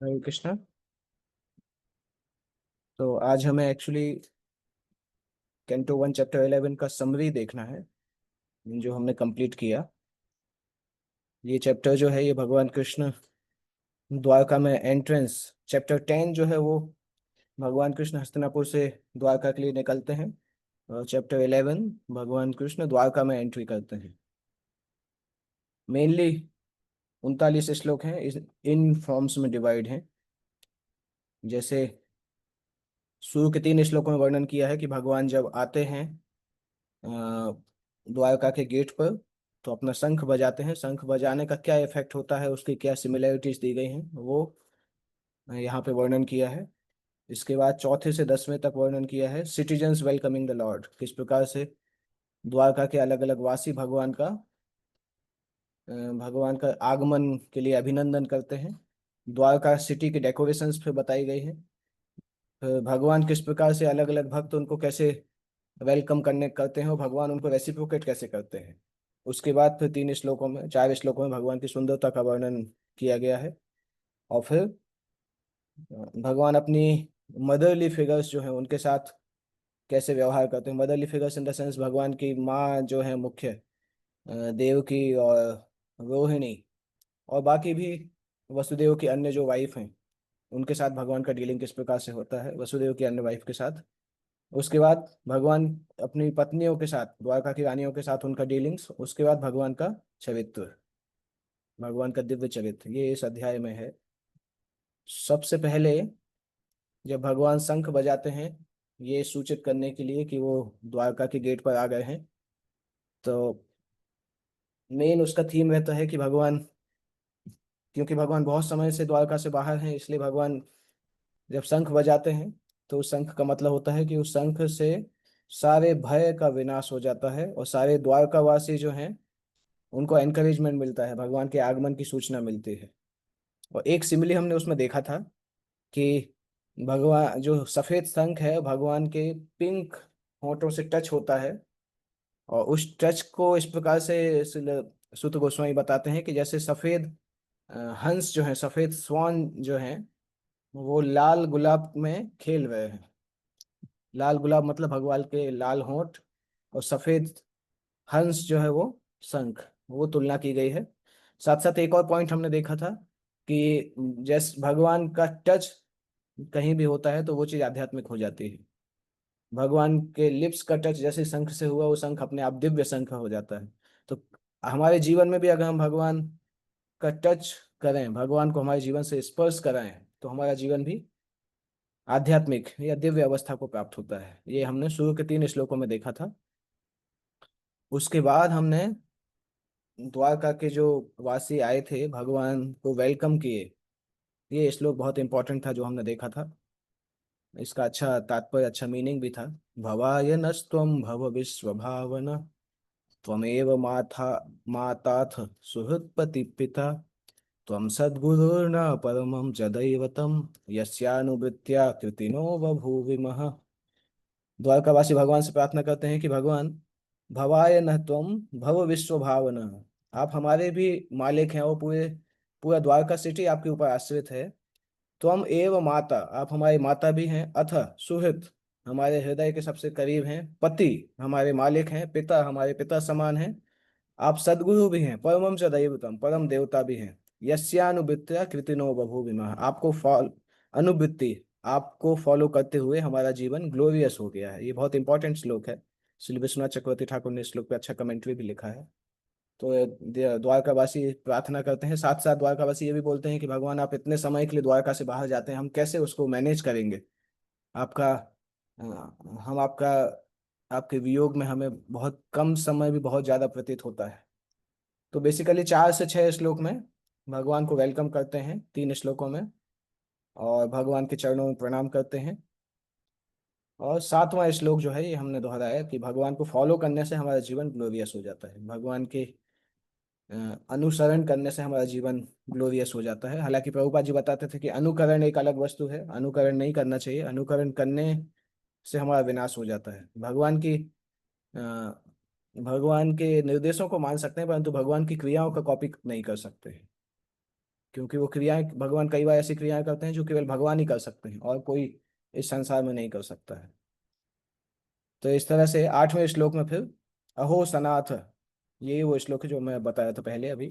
हरे कृष्णा। तो आज हमें एक्चुअली कैंटो 1 चैप्टर 11 का समरी देखना है, जो हमने कंप्लीट किया। ये चैप्टर जो है ये भगवान कृष्ण द्वारका में एंट्रेंस, चैप्टर 10 जो है वो भगवान कृष्ण हस्तिनापुर से द्वारका के लिए निकलते हैं, और चैप्टर 11 भगवान कृष्ण द्वारका में एंट्री करते हैं। मेनली 39 श्लोक हैं, इन फॉर्म्स में डिवाइड हैं। जैसे शुरू के 3 श्लोकों में वर्णन किया है कि भगवान जब आते हैं अ, द्वारका के गेट पर, तो अपना शंख बजाते हैं। शंख बजाने का क्या इफेक्ट होता है, उसकी क्या सिमिलरिटीज दी गई हैं, वो यहाँ पे वर्णन किया है। इसके बाद चौथे से 10वें तक वर्णन किया है सिटीजन्स वेलकमिंग द लॉर्ड, किस प्रकार से द्वारका के अलग अलग वासी भगवान का आगमन के लिए अभिनंदन करते हैं। द्वारका सिटी के डेकोरेशंस पे बताई गई है। भगवान किस प्रकार से अलग अलग भक्त उनको कैसे वेलकम करने करते हैं और भगवान उनको रेसिप्रोकेट कैसे करते हैं। उसके बाद फिर 3 श्लोकों में 4 श्लोकों में भगवान की सुंदरता का वर्णन किया गया है। और फिर भगवान अपनी मदरली फिगर्स जो हैं उनके साथ कैसे व्यवहार करते हैं। Motherly figures in the sense भगवान की माँ जो है मुख्य, देवकी और रोहिणी, और बाकी भी वसुदेव की अन्य जो वाइफ हैं, उनके साथ भगवान का डीलिंग किस प्रकार से होता है वसुदेव की अन्य वाइफ के साथ। उसके बाद भगवान अपनी पत्नियों के साथ, द्वारका की रानियों के साथ उनका डीलिंग्स। उसके बाद भगवान का चरित्र, भगवान का दिव्य चरित्र, ये इस अध्याय में है। सबसे पहले जब भगवान शंख बजाते हैं, ये सूचित करने के लिए कि वो द्वारका के गेट पर आ गए हैं, तो मेन उसका थीम रहता है कि भगवान, क्योंकि भगवान बहुत समय से द्वारका से बाहर हैं, इसलिए भगवान जब शंख बजाते हैं तो उस शंख का मतलब होता है कि उस शंख से सारे भय का विनाश हो जाता है और सारे द्वारकावासी जो हैं उनको एनकरेजमेंट मिलता है, भगवान के आगमन की सूचना मिलती है। और एक सिमिली हमने उसमें देखा था कि भगवान जो सफेद शंख है भगवान के पिंक होंठों से टच होता है, और उस टच को इस प्रकार से सूत गोस्वामी बताते हैं कि जैसे सफेद हंस जो है, सफेद स्वान जो है, वो लाल गुलाब में खेल रहे हैं। लाल गुलाब मतलब भगवान के लाल होंठ, और सफेद हंस जो है वो शंख, वो तुलना की गई है। साथ साथ एक और पॉइंट हमने देखा था कि जैसे भगवान का टच कहीं भी होता है तो वो चीज आध्यात्मिक हो जाती है। भगवान के लिप्स का टच जैसे शंख से हुआ, वो शंख अपने आप दिव्य शंख हो जाता है। तो हमारे जीवन में भी अगर हम भगवान का टच करें, भगवान को हमारे जीवन से स्पर्श कराएं, तो हमारा जीवन भी आध्यात्मिक या दिव्य अवस्था को प्राप्त होता है। ये हमने शुरू के 3 श्लोकों में देखा था। उसके बाद हमने द्वारका के जो वासी आए थे भगवान को वेलकम किए, ये श्लोक बहुत इंपॉर्टेंट था जो हमने देखा था। इसका अच्छा तात्पर्य, अच्छा मीनिंग भी था। भवाय नस्त्वं भव विश्वभावन, त्वमेव माताथ सुहृत्पति पिता, त्वं सद्गुरुर्न परमं च दैवतं, यस्यानुवृत्त्या कृतिनो बभूविमः। द्वारकावासी भगवान से प्रार्थना करते हैं कि भगवान, भवाय न त्वं भव विश्व भावन, आप हमारे भी मालिक हैं, वो पूरे पूरा द्वारका सिटी आपके ऊपर आश्रित है। त्वम एव माता, आप हमारी माता भी हैं। अथ सुहृत, हमारे हृदय के सबसे करीब हैं। पति, हमारे मालिक हैं। पिता, हमारे पिता समान हैं। आप सदगुरु भी हैं। परमम च दैवतम, परम देवता भी हैं। यस्यानुवृत्त्या कृतिनो बभूविमः, आपको फॉल अनुवृत्ति, आपको फॉलो करते हुए हमारा जीवन ग्लोरियस हो गया है। ये बहुत इंपॉर्टेंट श्लोक है। श्री विश्वनाथ चक्रवर्ती ठाकुर ने इस श्लोक पे अच्छा कमेंट्री भी लिखा है। तो द्वारकावासी प्रार्थना करते हैं, साथ साथ द्वारकावासी ये भी बोलते हैं कि भगवान, आप इतने समय के लिए द्वारका से बाहर जाते हैं, हम कैसे उसको मैनेज करेंगे। आपका हम आपका आपके वियोग में हमें बहुत कम समय भी बहुत ज्यादा प्रतीत होता है। तो बेसिकली 4 से 6 श्लोक में भगवान को वेलकम करते हैं, 3 श्लोकों में, और भगवान के चरणों में प्रणाम करते हैं। और 7वां श्लोक जो है ये हमने दोहराया कि भगवान को फॉलो करने से हमारा जीवन ग्लोरियस हो जाता है, भगवान के अ, अनुसरण करने से हमारा जीवन ग्लोरियस हो जाता है। हालांकि प्रभुपाद जी बताते थे कि अनुकरण एक अलग वस्तु है, अनुकरण नहीं करना चाहिए। अनुकरण करने से हमारा विनाश हो जाता है। अ, भगवान के निर्देशों को मान सकते हैं, परंतु भगवान की क्रियाओं का कॉपी नहीं कर सकते। क्योंकि वो क्रियाएं, भगवान कई बार ऐसी क्रियाएं करते हैं जो केवल भगवान ही कर सकते हैं और कोई इस संसार में नहीं कर सकता है। तो इस तरह से 8वें श्लोक में फिर अहो सनाथ, ये वो श्लोक है जो मैं बताया था पहले अभी,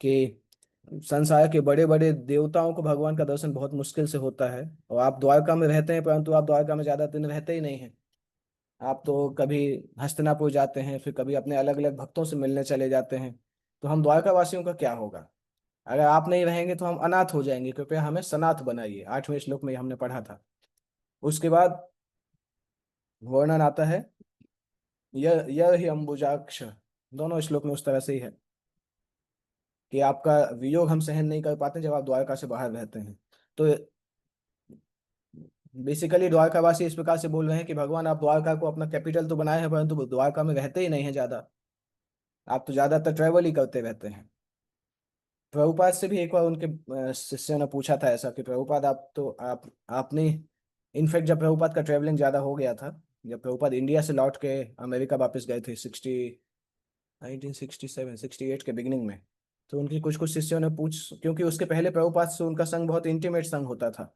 कि संसार के बड़े बड़े देवताओं को भगवान का दर्शन बहुत मुश्किल से होता है। और आप द्वारका में रहते हैं, परंतु आप द्वारका में ज्यादा दिन रहते ही नहीं हैं। आप तो कभी हस्तिनापुर जाते हैं, फिर कभी अपने अलग अलग भक्तों से मिलने चले जाते हैं। तो हम द्वारका वासियों का क्या होगा? अगर आप नहीं रहेंगे तो हम अनाथ हो जाएंगे, कृपया हमें सनाथ बनाइए। 8वें श्लोक में हमने पढ़ा था। उसके बाद वर्णन आता है, यह ही अंबुजाक्ष, दोनों श्लोक में उस तरह से ही है कि आपका वियोग हम सहन नहीं कर पाते जब आप द्वारका से बाहर रहते हैं। तो बेसिकली द्वारकावासी इस प्रकार से बोल रहे हैं कि भगवान, आप द्वारका को अपना कैपिटल तो बनाए हैं, परंतु द्वारका में रहते ही नहीं है ज्यादा। आप तो ज्यादातर ट्रेवल ही करते रहते हैं। प्रभुपाद से भी एक बार उनके शिष्य ने पूछा था ऐसा कि प्रभुपाद, आप तो आपने, इनफैक्ट जब प्रभुपाद का ट्रेवलिंग ज्यादा हो गया था, जब प्रभुपाद इंडिया से लौट के अमेरिका वापस गए थे 1967 के बिगिनिंग में, तो उनके कुछ कुछ शिष्यों ने पूछ, क्योंकि उसके पहले प्रभुपाद से उनका संग बहुत इंटीमेट संग होता था।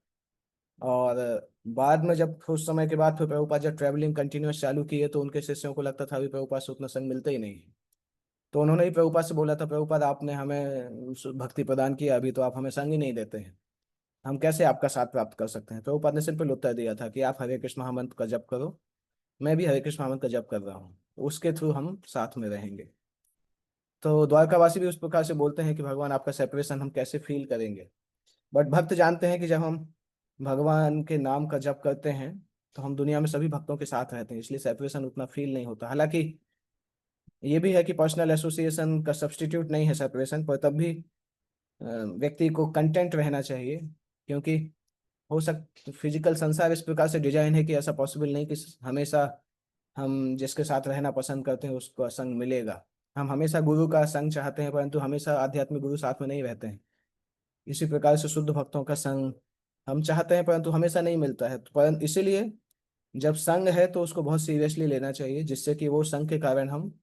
और बाद में जब उस समय के बाद फिर प्रभुपाद जब ट्रैवलिंग कंटिन्यूअस चालू की है, तो उनके शिष्यों को लगता था अभी प्रभुपाद से उतना संग मिलता ही नहीं है। तो उन्होंने ही प्रभुपाद से बोला था, प्रभुपाद आपने हमें भक्ति प्रदान किया, अभी तो आप हमें संग ही नहीं देते हैं, हम कैसे आपका साथ प्राप्त कर सकते हैं? प्रभुपाद ने सिंपल उत्तर दिया था कि आप हरे कृष्ण महामंत्र का जप करो, मैं भी हरे कृष्ण महामंत्र का जप कर रहा हूँ, उसके थ्रू हम साथ में रहेंगे। तो द्वारकावासी भी उस प्रकार से बोलते हैं कि भगवान, आपका सेपरेशन हम कैसे फील करेंगे? बट भक्त जानते हैं कि जब हम भगवान के नाम का जप करते हैं तो हम दुनिया में सभी भक्तों के साथ रहते हैं, इसलिए सेपरेशन उतना फील नहीं होता। हालांकि ये भी है कि पर्सनल एसोसिएशन का सब्स्टिट्यूट नहीं है सेपरेशन, पर तब भी व्यक्ति को कंटेंट रहना चाहिए, क्योंकि हो सक फिजिकल संसार इस प्रकार से डिजाइन है कि ऐसा पॉसिबल नहीं कि हमेशा हम जिसके साथ रहना पसंद करते हैं उसको संग मिलेगा। हम हमेशा गुरु का संग चाहते हैं, परंतु हमेशा आध्यात्मिक गुरु साथ में नहीं रहते हैं। इसी प्रकार से शुद्ध भक्तों का संग हम चाहते हैं, परंतु हमेशा नहीं मिलता है। पर इसीलिए जब संग है तो उसको बहुत सीरियसली लेना चाहिए, जिससे कि वो संग के कारण हम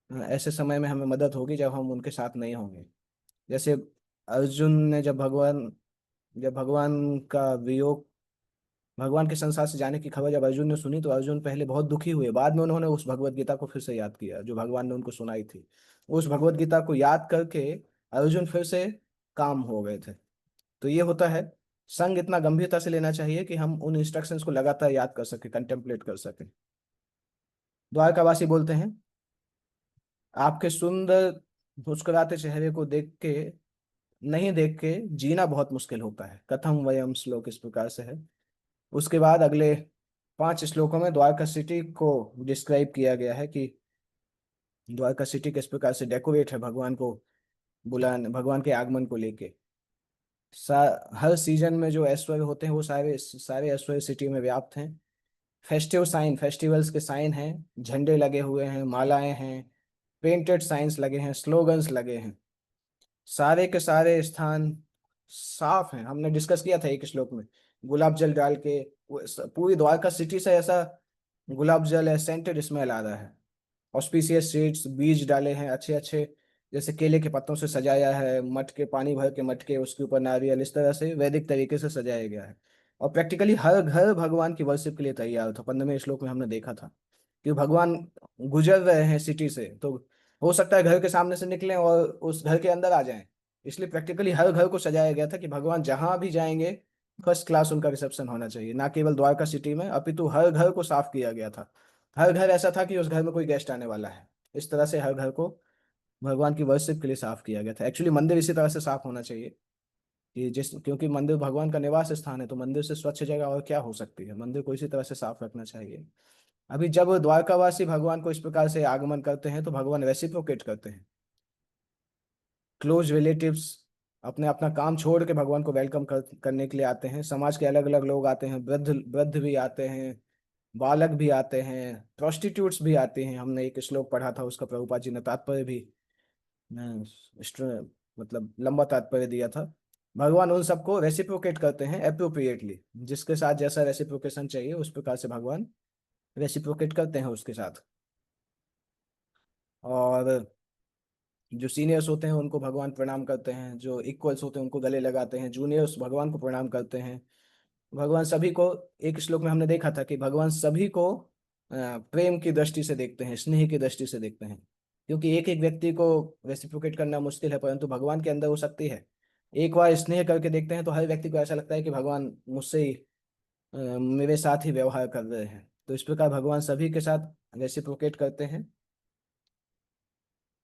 ऐसे समय में हमें मदद होगी जब हम उनके साथ नहीं होंगे। जैसे अर्जुन ने जब भगवान का वियोग, भगवान के संसार से जाने की खबर जब अर्जुन ने सुनी, तो अर्जुन पहले बहुत दुखी हुए। बाद में उन्होंने उस भगवत गीता को फिर से याद किया जो भगवान ने उनको सुनाई थी। उस भगवत गीता को याद करके अर्जुन फिर से काम हो गए थे। तो ये होता है, संग इतना गंभीरता से लेना चाहिए कि हम उन इंस्ट्रक्शंस को लगातार याद कर सके, कंटेम्पलेट कर सके। द्वारकावासी बोलते हैं, आपके सुंदर मुस्कुराते चेहरे को देख के, नहीं देख के जीना बहुत मुश्किल होता है, कथम वयम, श्लोक इस प्रकार से है। उसके बाद अगले 5 श्लोकों में द्वारका सिटी को डिस्क्राइब किया गया है कि द्वारका सिटी किस प्रकार से डेकोरेट है भगवान को बुलाने, भगवान के आगमन को लेके। हर सीजन में जो ऐश्वर्य होते हैं वो सारे सारे ऐश्वर्य सिटी में व्याप्त हैं। फेस्टिव साइन, फेस्टिवल्स के साइन हैं, झंडे लगे हुए हैं, मालाएं हैं, पेंटेड साइंस लगे हैं, स्लोगन्स लगे हैं। सारे के सारे स्थान साफ हैं। हमने डिस्कस किया था एक श्लोक में, गुलाब जल डाल के पूरी द्वारका सिटी से ऐसा गुलाब जल है, सेंटेड स्मेल आ रहा है। ऑस्पिशियस सीड्स, बीज डाले हैं अच्छे अच्छे, जैसे केले के पत्तों से सजाया है, मटके, पानी भर के मटके, उसके ऊपर नारियल, इस तरह से वैदिक तरीके से सजाया गया है। और प्रैक्टिकली हर घर भगवान की वर्शिप के लिए तैयार था। 15वें श्लोक में हमने देखा था कि भगवान गुजर रहे हैं सिटी से, तो हो सकता है घर के सामने से निकलें और उस घर के अंदर आ जाएं। इसलिए प्रैक्टिकली हर घर को सजाया गया था कि भगवान जहां भी जाएंगे फर्स्ट क्लास उनका रिसेप्शन होना चाहिए। ना केवल द्वारका सिटी में, अपितु हर घर को साफ किया गया था। हर घर ऐसा था कि उस घर में कोई गेस्ट आने वाला है। इस तरह से हर घर को भगवान की वर्शिप के लिए साफ किया गया था। एक्चुअली मंदिर इसी तरह से साफ होना चाहिए कि क्योंकि मंदिर भगवान का निवास स्थान है, तो मंदिर से स्वच्छ जगह और क्या हो सकती है। मंदिर को इसी तरह से साफ रखना चाहिए। अभी जब द्वारकावासी भगवान को इस प्रकार से आगमन करते हैं तो भगवान रेसिप्रोकेट करते हैं। क्लोज रिलेटिव्स अपने अपना काम छोड़ के भगवान को वेलकम करने के लिए आते हैं। समाज के अलग अलग लोग आते हैं, वृद्ध वृद्ध भी आते हैं, बालक भी आते हैं, प्रोस्टिट्यूट्स भी आते हैं। हमने एक श्लोक पढ़ा था, उसका प्रभुपाद जी ने तात्पर्य भी मतलब लंबा तात्पर्य दिया था। भगवान उन सबको रेसिप्रोकेट करते हैं अप्रोप्रिएटली, जिसके साथ जैसा रेसिप्रोकेशन चाहिए उस प्रकार से भगवान रेसिप्रोकेट करते हैं उसके साथ। और जो सीनियर्स होते हैं उनको भगवान प्रणाम करते हैं, जो इक्वल्स होते हैं उनको गले लगाते हैं, जूनियर्स भगवान को प्रणाम करते हैं। भगवान सभी को, एक श्लोक में हमने देखा था कि भगवान सभी को प्रेम की दृष्टि से देखते हैं, स्नेह की दृष्टि से देखते हैं। क्योंकि एक एक व्यक्ति को रेसिप्रोकेट करना मुश्किल है, परंतु भगवान के अंदर वो शक्ति है। एक बार स्नेह करके देखते हैं तो हर व्यक्ति को ऐसा लगता है कि भगवान मुझसे ही मेरे साथ ही व्यवहार कर रहे हैं। तो इस प्रकार भगवान सभी के साथ रेसिप्रोकेट करते हैं।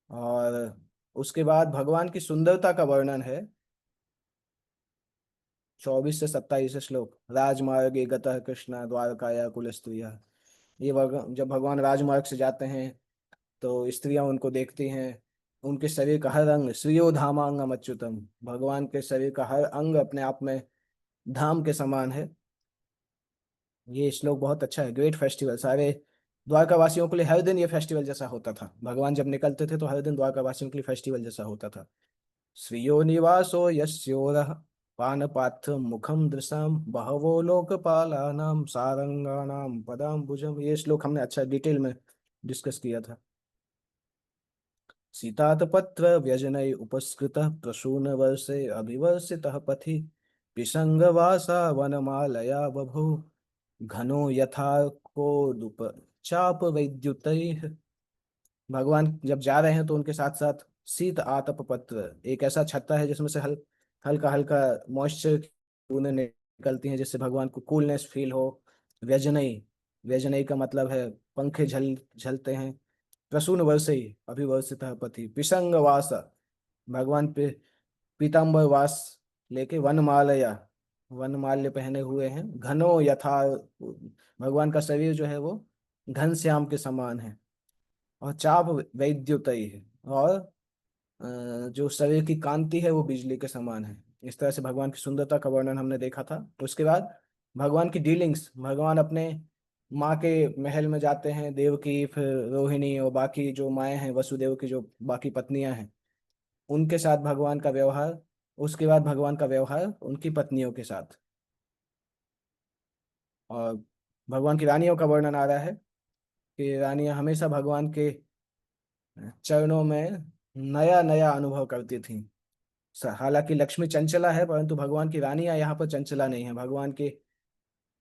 और उसके बाद भगवान की सुंदरता का वर्णन है 24 से 27 श्लोक। राजमार्गे गतः कृष्ण द्वारकाया कुलस्तुया। जब भगवान राजमार्ग से जाते हैं तो स्त्रियां उनको देखती हैं। उनके शरीर का हर अंग श्रियो धामांगम अच्युतम। भगवान के शरीर का हर अंग अपने आप में धाम के समान है। ये श्लोक बहुत अच्छा है। ग्रेट फेस्टिवल, सारे द्वारका वासियों के लिए हर दिन ये फेस्टिवल जैसा होता था। भगवान जब निकलते थे तो हर दिन द्वारका वासियों के लिए फेस्टिवल जैसा होता था। श्रियो निवासो यस्योरः पानपात्र मुखम दृशाम बहवो लोकपालानाम सारंगाणाम पदाम्बुजम। ये श्लोक हमने अच्छा डिटेल में डिस्कस किया था। सीतातपत्र व्यजनैः उपस्कृतः प्रसून वर्षे अभिवर्षितः पथि पिशंगवासा वनमालया बभू घनो यथा कोदुप चाप वैद्युतैः। भगवान जब जा रहे हैं तो उनके साथ साथ शीत आतप पत्र, एक ऐसा छत्ता है जिसमें से हल्का हल्का मॉइस्चर बूंदें निकलती हैं, जिससे भगवान को कूलनेस फील हो। व्यजनई, व्यजनई का मतलब है पंखे झलते हैं। प्रसून वर्षई अभिवर्षित पति पिशंग वास, भगवान पे पीताम्बर वास लेके वनमालया, वनमाल्य पहने हुए हैं। घनो यथा, भगवान का शरीर जो है वो घनश्याम के समान है। और चाप वैद्युतई है, और जो शरीर की कांति है वो बिजली के समान है। इस तरह से भगवान की सुंदरता का वर्णन हमने देखा था। उसके बाद भगवान की डीलिंग्स, भगवान अपने माँ के महल में जाते हैं, देवकी फिर रोहिणी और बाकी जो माएँ हैं, वसुदेव की जो बाकी पत्नियां हैं, उनके साथ भगवान का व्यवहार। उसके बाद भगवान का व्यवहार उनकी पत्नियों के साथ। और भगवान की रानियों का वर्णन आ रहा है कि रानियां हमेशा भगवान के चरणों में नया नया अनुभव करती थी। हालांकि लक्ष्मी चंचला है, परंतु भगवान की रानियां यहाँ पर चंचला नहीं है।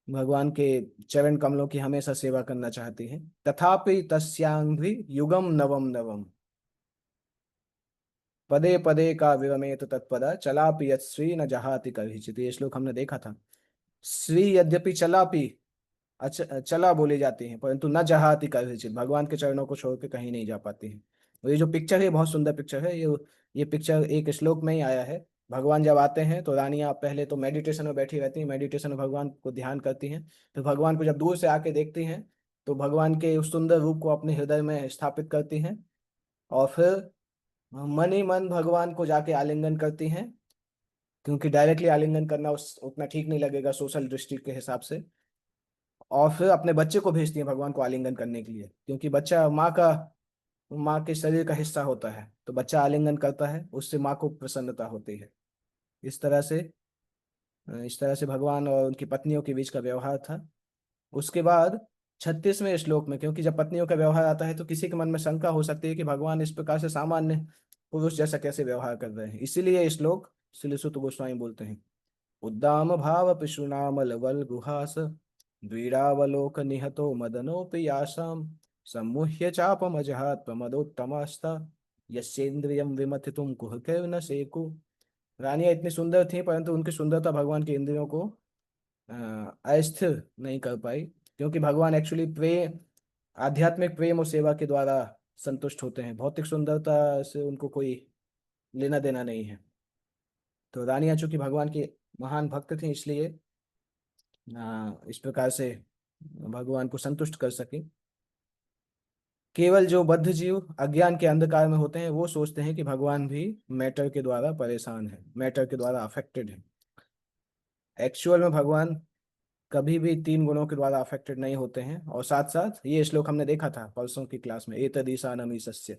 भगवान के चरण कमलों की हमेशा सेवा करना चाहती हैं। तथापि तस्यांघ्रि युगम नवम नवम पदे पदे का विरमेत तत्पदा चलापि यत् श्री न जहाति कभिचित। ये श्लोक हमने देखा था। श्री यद्यपि चलापि चला बोली जाती है, परंतु न जहाति कभिचित, भगवान के चरणों को छोड़ के कहीं नहीं जा पाती है। और ये जो पिक्चर है बहुत सुंदर पिक्चर है। ये पिक्चर एक श्लोक में ही आया है। भगवान जब आते हैं तो रानियां पहले तो मेडिटेशन में बैठी रहती हैं, मेडिटेशन में भगवान को ध्यान करती हैं। फिर भगवान को जब दूर से आके देखती हैं तो भगवान के उस सुंदर रूप को अपने हृदय में स्थापित करती हैं। और फिर मन ही मन भगवान को जाके आलिंगन करती हैं, क्योंकि डायरेक्टली आलिंगन करना उस उतना ठीक नहीं लगेगा सोशल दृष्टि के हिसाब से। और फिर अपने बच्चे को भेजती हैं भगवान को आलिंगन करने के लिए, क्योंकि बच्चा माँ के शरीर का हिस्सा होता है। तो बच्चा आलिंगन करता है, उससे माँ को प्रसन्नता होती है। इस तरह से भगवान और उनकी पत्नियों के बीच का व्यवहार था। उसके बाद 36वें श्लोक में, क्योंकि जब पत्नियों का व्यवहार आता है तो किसी के मन में शंका हो सकती है कि भगवान इस प्रकार से सामान्य पुरुष जैसा कैसे व्यवहार कर रहे हैं। इसीलिए ये श्लोक श्री सुत गोस्वामी बोलते हैं। उद्दाम भाव पिशुनामल वल गुहास द्विरावलोक निहतो मदनोपि यासाम सम्मुह्य चापम अजहात प्रमदोत्तमास्ता यस्येन्द्रियम विमथितुम कुहके न सेकु। रानियां इतनी सुंदर थी, परंतु उनकी सुंदरता भगवान के इंद्रियों को अस्थिर नहीं कर पाई। क्योंकि भगवान एक्चुअली प्रेम, आध्यात्मिक प्रेम और सेवा के द्वारा संतुष्ट होते हैं। भौतिक सुंदरता से उनको कोई लेना देना नहीं है। तो रानियां चूंकि भगवान की महान भक्त थी, इसलिए इस प्रकार से भगवान को संतुष्ट कर सके। केवल जो बद्ध जीव अज्ञान के अंधकार में होते हैं वो सोचते हैं कि भगवान भी मैटर के द्वारा परेशान है, मैटर के द्वारा अफेक्टेड है। एक्चुअल में भगवान कभी भी तीन गुणों के द्वारा अफेक्टेड नहीं होते हैं। और साथ साथ ये श्लोक हमने देखा था परसों की क्लास में, एतदीशानम सस्य।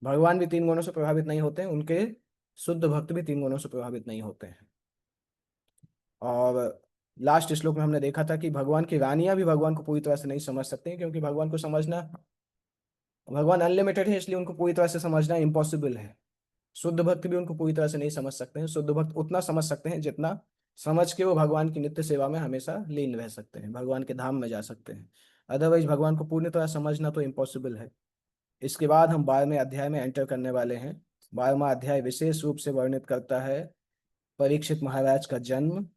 भगवान भी तीन गुणों से प्रभावित नहीं होते हैं, उनके शुद्ध भक्त भी तीन गुणों से प्रभावित नहीं होते हैं। और लास्ट श्लोक में हमने देखा था कि भगवान की रानियां भी भगवान को पूरी तरह से नहीं समझ सकती, क्योंकि भगवान को समझना भगवान अनलिमिटेड है, इसलिए उनको पूरी तरह से समझना इम्पॉसिबल है। शुद्ध भक्त भी उनको पूरी तरह से नहीं समझ सकते हैं। शुद्ध भक्त उतना समझ सकते हैं जितना समझ के वो भगवान की नित्य सेवा में हमेशा लीन रह सकते हैं, भगवान के धाम में जा सकते हैं। अदरवाइज भगवान को पूर्ण तरह समझना तो इम्पॉसिबल है। इसके बाद हम 12वें अध्याय में एंटर करने वाले हैं। 12वां अध्याय विशेष रूप से वर्णित करता है परीक्षित महाराज का जन्म।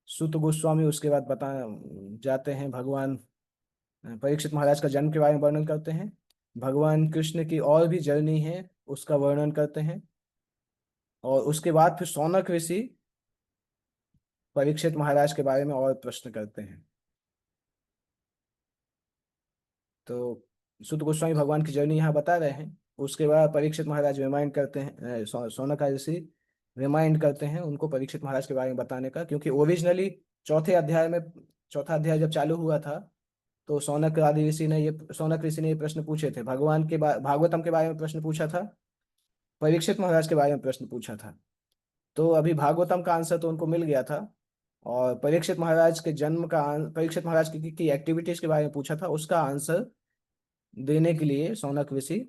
सुत गोस्वामी उसके बाद बता जाते हैं भगवान परीक्षित महाराज का जन्म के बारे में वर्णन करते हैं। भगवान कृष्ण की और भी जर्नी है उसका वर्णन करते हैं। और उसके बाद फिर शौनक ऋषि परीक्षित महाराज के बारे में और प्रश्न करते हैं। तो सुत गोस्वामी भगवान की जर्नी यहाँ बता रहे हैं। उसके बाद परीक्षित महाराज रिमाइंड करते हैं, शौनक ऋषि रिमाइंड करते हैं उनको परीक्षित महाराज के बारे में बताने का, क्योंकि ओरिजिनली चौथे अध्याय में, चौथा अध्याय जब चालू हुआ था तो शौनक ऋषि ने ये प्रश्न पूछे थे भगवान के भागवतम के बारे में प्रश्न पूछा था, परीक्षित महाराज के बारे में प्रश्न पूछा था। तो अभी भागवतम का आंसर तो उनको मिल गया था, और परीक्षित महाराज के जन्म का परीक्षित महाराज की एक्टिविटीज के बारे में पूछा था, उसका आंसर देने के लिए शौनक ऋषि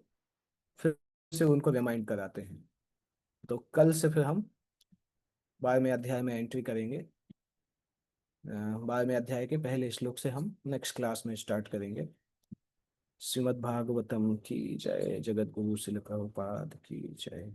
फिर से उनको रिमाइंड कराते हैं। तो कल से फिर हम 12वें अध्याय में एंट्री करेंगे। 12वें अध्याय के पहले श्लोक से हम नेक्स्ट क्लास में स्टार्ट करेंगे। श्रीमद् भागवतम की जय, जगत गुरु शिल प्रभुपाद की जय।